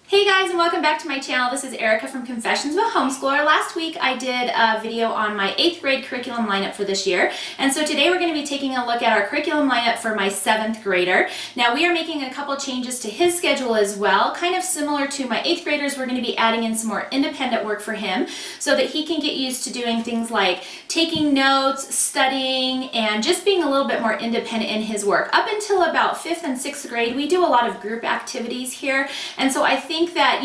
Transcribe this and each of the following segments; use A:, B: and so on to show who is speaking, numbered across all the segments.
A: Hey guys, and welcome back to my channel. This is Erica from Confessions of a Homeschooler. Last week I did a video on my 8th grade curriculum lineup for this year, and so today we're going to be taking a look at our curriculum lineup for my 7th grader. Now we are making a couple changes to his schedule as well, kind of similar to my 8th graders. We're going to be adding in some more independent work for him so that he can get used to doing things like taking notes, studying, and just being a little bit more independent in his work. Up until about 5th and 6th grade, we do a lot of group activities here, and so I think that,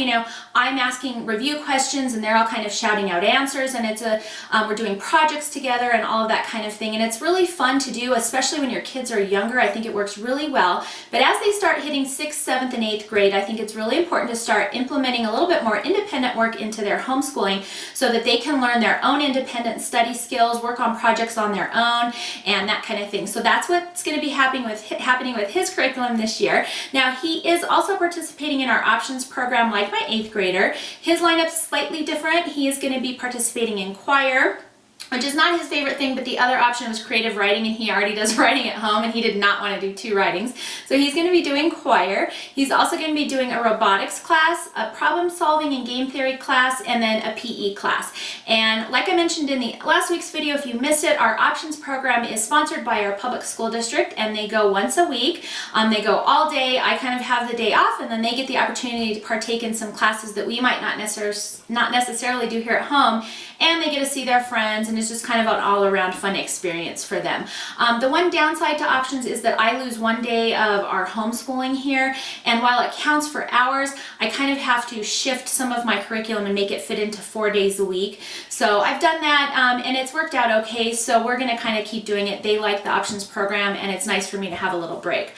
A: I'm asking review questions and they're all kind of shouting out answers, and it's we're doing projects together and all of that kind of thing, and it's really fun to do, especially when your kids are younger. I think it works really well. But as they start hitting 6th, 7th, and 8th grade, I think it's really important to start implementing a little bit more independent work into their homeschooling so that they can learn their own independent study skills, work on projects on their own, and that kind of thing. So that's what's going to be happening with his curriculum this year. Now he is also participating in our options program like my 8th grader. His lineup's slightly different. He is going to be participating in choir, which is not his favorite thing, but the other option was creative writing, and he already does writing at home, and he did not want to do 2 writings. So he's going to be doing choir. He's also going to be doing a robotics class, a problem solving and game theory class, and then a PE class. And like I mentioned in the last week's video, if you missed it, our options program is sponsored by our public school district, and they go once a week. They go all day. I kind of have the day off, and then they get the opportunity to partake in some classes that we might not necessarily do here at home, and they get to see their friends, and it's just kind of an all-around fun experience for them. The one downside to options is that I lose 1 day of our homeschooling here, and while it counts for hours, I kind of have to shift some of my curriculum and make it fit into 4 days a week. So I've done that, and it's worked out okay, so we're going to kind of keep doing it. They like the options program, and it's nice for me to have a little break.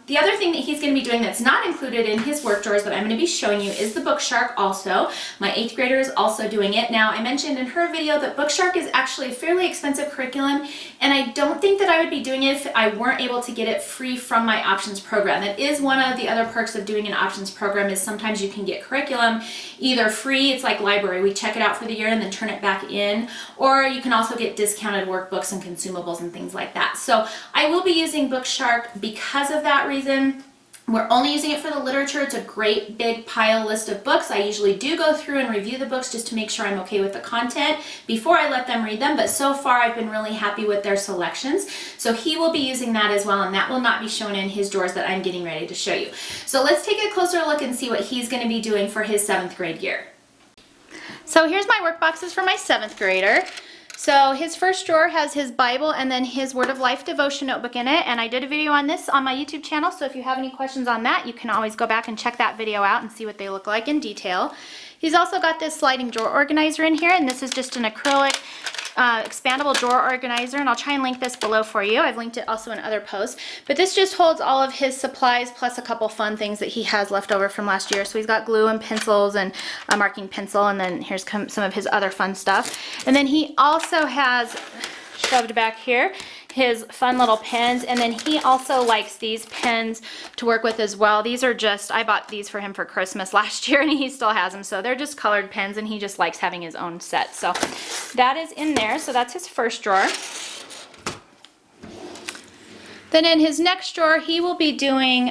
A: The other thing that he's going to be doing that's not included in his work drawers that I'm going to be showing you is the Bookshark also. My 8th grader is also doing it. Now, I mentioned in her video that Bookshark is actually a fairly expensive curriculum, and I don't think that I would be doing it if I weren't able to get it free from my options program. That is one of the other perks of doing an options program, is sometimes you can get curriculum either free, it's like library, we check it out for the year and then turn it back in, or you can also get discounted workbooks and consumables and things like that. So I will be using Bookshark because of that reason. We're only using it for the literature. It's a great big pile list of books. I usually do go through and review the books just to make sure I'm okay with the content before I let them read them, but so far I've been really happy with their selections. So he will be using that as well, and that will not be shown in his drawers that I'm getting ready to show you. So let's take a closer look and see what he's going to be doing for his 7th grade year. So here's my work boxes for my 7th grader. So his first drawer has his Bible and then his Word of Life devotion notebook in it, and I did a video on this on my YouTube channel, so if you have any questions on that, you can always go back and check that video out and see what they look like in detail. He's also got this sliding drawer organizer in here, and this is just an acrylic expandable drawer organizer, and I'll try and link this below for you. I've linked it also in other posts, but this just holds all of his supplies plus a couple fun things that he has left over from last year. So he's got glue and pencils and a marking pencil, and then here's some of his other fun stuff. And then he also has shoved back here his fun little pens, and then he also likes these pens to work with as well. These are just, I bought these for him for Christmas last year, and he still has them, so they're just colored pens, and he just likes having his own set. So that is in there. So that's his first drawer. Then in his next drawer, he will be doing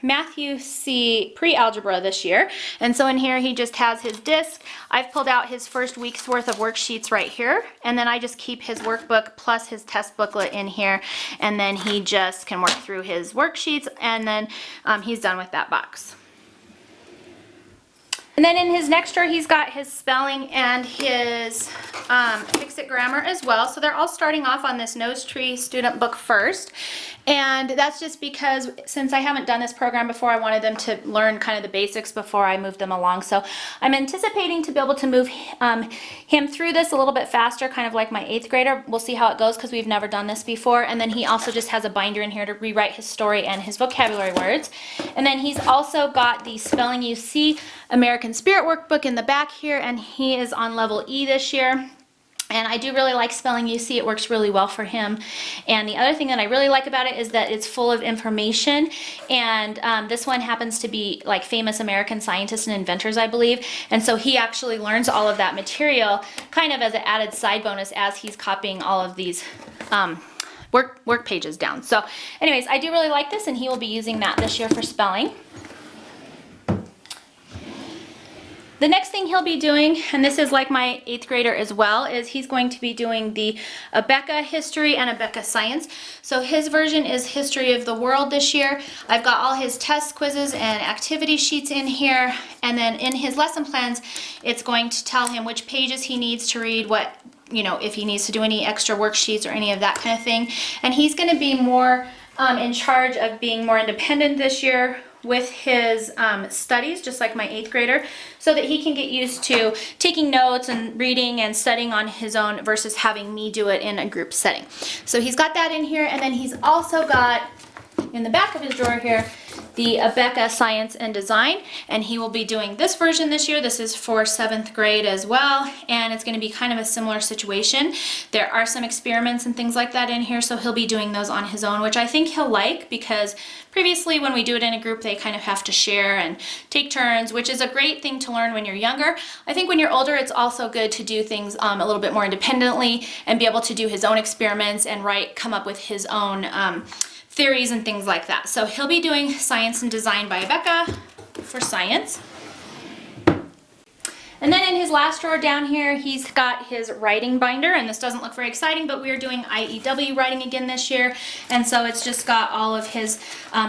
A: Matthew C. pre-algebra this year. And so in here, he just has his disc. I've pulled out his first week's worth of worksheets right here. And then I just keep his workbook plus his test booklet in here. And then he just can work through his worksheets, and then he's done with that box. And then in his next drawer, he's got his spelling and his Fix-It grammar as well. So they're all starting off on this Nose Tree student book first. And that's just because since I haven't done this program before, I wanted them to learn kind of the basics before I move them along. So I'm anticipating to be able to move him through this a little bit faster, kind of like my 8th grader. We'll see how it goes because we've never done this before. And then he also just has a binder in here to rewrite his story and his vocabulary words. And then he's also got the Spelling You See American Spirit workbook in the back here, and he is on level E this year. And I do really like Spelling You See. It works really well for him. And the other thing that I really like about it is that it's full of information. And this one happens to be like famous American scientists and inventors, I believe. And so he actually learns all of that material kind of as an added side bonus as he's copying all of these work pages down. So anyways, I do really like this, and he will be using that this year for spelling. The next thing he'll be doing, and this is like my 8th grader as well, is he's going to be doing the Abeka history and Abeka science. So his version is history of the world this year. I've got all his test quizzes and activity sheets in here, and then in his lesson plans it's going to tell him which pages he needs to read, what, you know, if he needs to do any extra worksheets or any of that kind of thing. And he's going to be more in charge of being more independent this year with his studies, just like my 8th grader, so that he can get used to taking notes and reading and studying on his own versus having me do it in a group setting. So he's got that in here, and then he's also got in the back of his drawer here the Abeka Science and Design, and he will be doing this version this year. This is for 7th grade as well, and it's going to be kind of a similar situation. There are some experiments and things like that in here, so he'll be doing those on his own, which I think he'll like, because previously when we do it in a group they kind of have to share and take turns, which is a great thing to learn when you're younger. I think when you're older it's also good to do things a little bit more independently and be able to do his own experiments and come up with his own theories and things like that. So he'll be doing Science and Design by Beka for science. And then in his last drawer down here, he's got his writing binder, and this doesn't look very exciting, but we're doing IEW writing again this year, and so it's just got all of his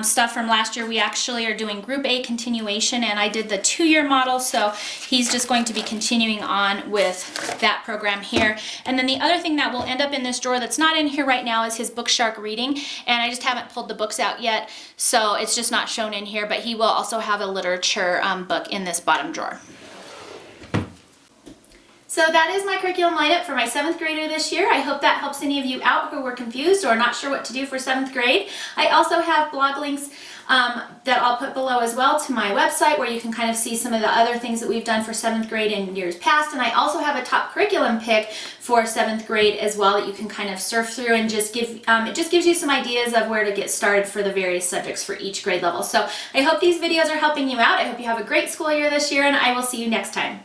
A: stuff from last year. We actually are doing Group A continuation, and I did the 2-year model, so he's just going to be continuing on with that program here. And then the other thing that will end up in this drawer that's not in here right now is his Bookshark reading, and I just haven't pulled the books out yet, so it's just not shown in here, but he will also have a literature book in this bottom drawer. So that is my curriculum lineup for my 7th grader this year. I hope that helps any of you out who were confused or not sure what to do for 7th grade. I also have blog links that I'll put below as well to my website, where you can kind of see some of the other things that we've done for 7th grade in years past. And I also have a top curriculum pick for 7th grade as well that you can kind of surf through and just give, it just gives you some ideas of where to get started for the various subjects for each grade level. So I hope these videos are helping you out. I hope you have a great school year this year, and I will see you next time.